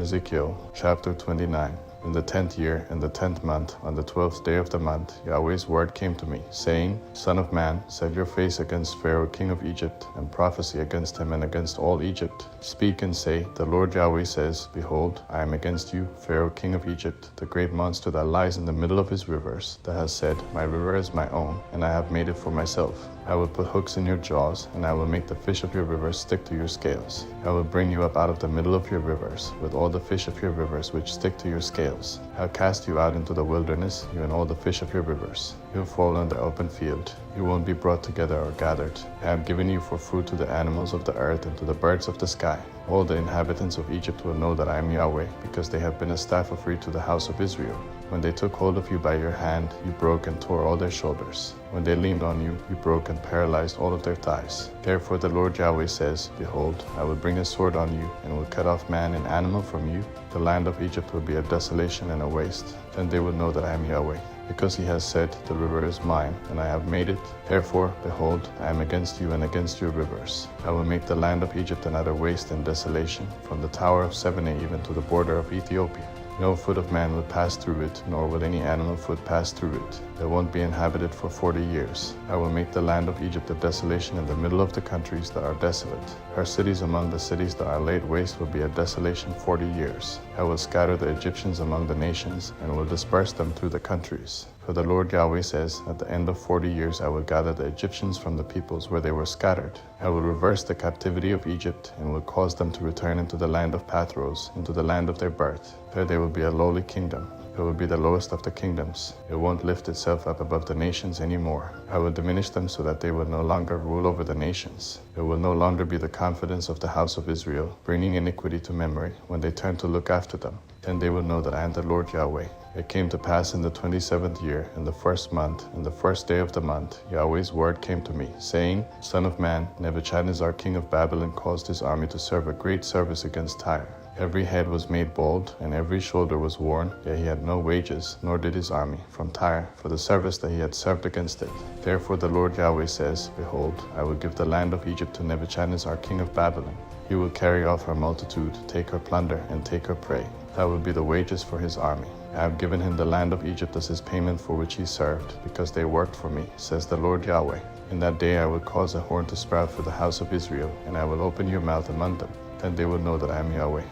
Ezekiel chapter 29. In the 10th year, in the 10th month, on the 12th day of the month, Yahweh's word came to me, saying, Son of man, set your face against Pharaoh king of Egypt, and prophesy against him and against all Egypt. Speak and say, The Lord Yahweh says, Behold, I am against you, Pharaoh king of Egypt, the great monster that lies in the middle of his rivers, that has said, My river is my own, and I have made it for myself. I will put hooks in your jaws, and I will make the fish of your rivers stick to your scales. I will bring you up out of the middle of your rivers, with all the fish of your rivers which stick to your scales. I'll cast you out into the wilderness, you and all the fish of your rivers. You'll fall on the open field. You won't be brought together or gathered. I have given you for food to the animals of the earth and to the birds of the sky. All the inhabitants of Egypt will know that I am Yahweh, because they have been a staff of reed to the house of Israel. When they took hold of you by your hand, you broke and tore all their shoulders. When they leaned on you, you broke and paralyzed all of their thighs. Therefore the Lord Yahweh says, Behold, I will bring a sword on you, and will cut off man and animal from you. The land of Egypt will be a desolation and a waste. Then they will know that I am Yahweh. Because he has said, The river is mine, and I have made it. Therefore, behold, I am against you and against your rivers. I will make the land of Egypt an utter waste and desolation, from the tower of Sebene even to the border of Ethiopia. No foot of man will pass through it, nor will any animal foot pass through it. It won't be inhabited for 40 years. I will make the land of Egypt a desolation in the middle of the countries that are desolate. Her cities among the cities that are laid waste will be a desolation 40 years. I will scatter the Egyptians among the nations, and will disperse them through the countries. For the Lord Yahweh says, At the end of 40 years I will gather the Egyptians from the peoples where they were scattered. I will reverse the captivity of Egypt, and will cause them to return into the land of Pathros, into the land of their birth. There they will be a lowly kingdom. It will be the lowest of the kingdoms. It won't lift itself up above the nations anymore. I will diminish them so that they will no longer rule over the nations. It will no longer be the confidence of the house of Israel, bringing iniquity to memory when they turn to look after them. Then they will know that I am the Lord Yahweh. It came to pass in the 27th year, in the 1st month, in the 1st day of the month, Yahweh's word came to me, saying, Son of man, Nebuchadnezzar king of Babylon caused his army to serve a great service against Tyre. Every head was made bald, and every shoulder was worn, yet he had no wages, nor did his army, from Tyre, for the service that he had served against it. Therefore the Lord Yahweh says, Behold, I will give the land of Egypt to Nebuchadnezzar king of Babylon. He will carry off her multitude, take her plunder, and take her prey. That will be the wages for his army. I have given him the land of Egypt as his payment for which he served, because they worked for me, says the Lord Yahweh. In that day I will cause a horn to sprout for the house of Israel, and I will open your mouth among them. Then they will know that I am Yahweh.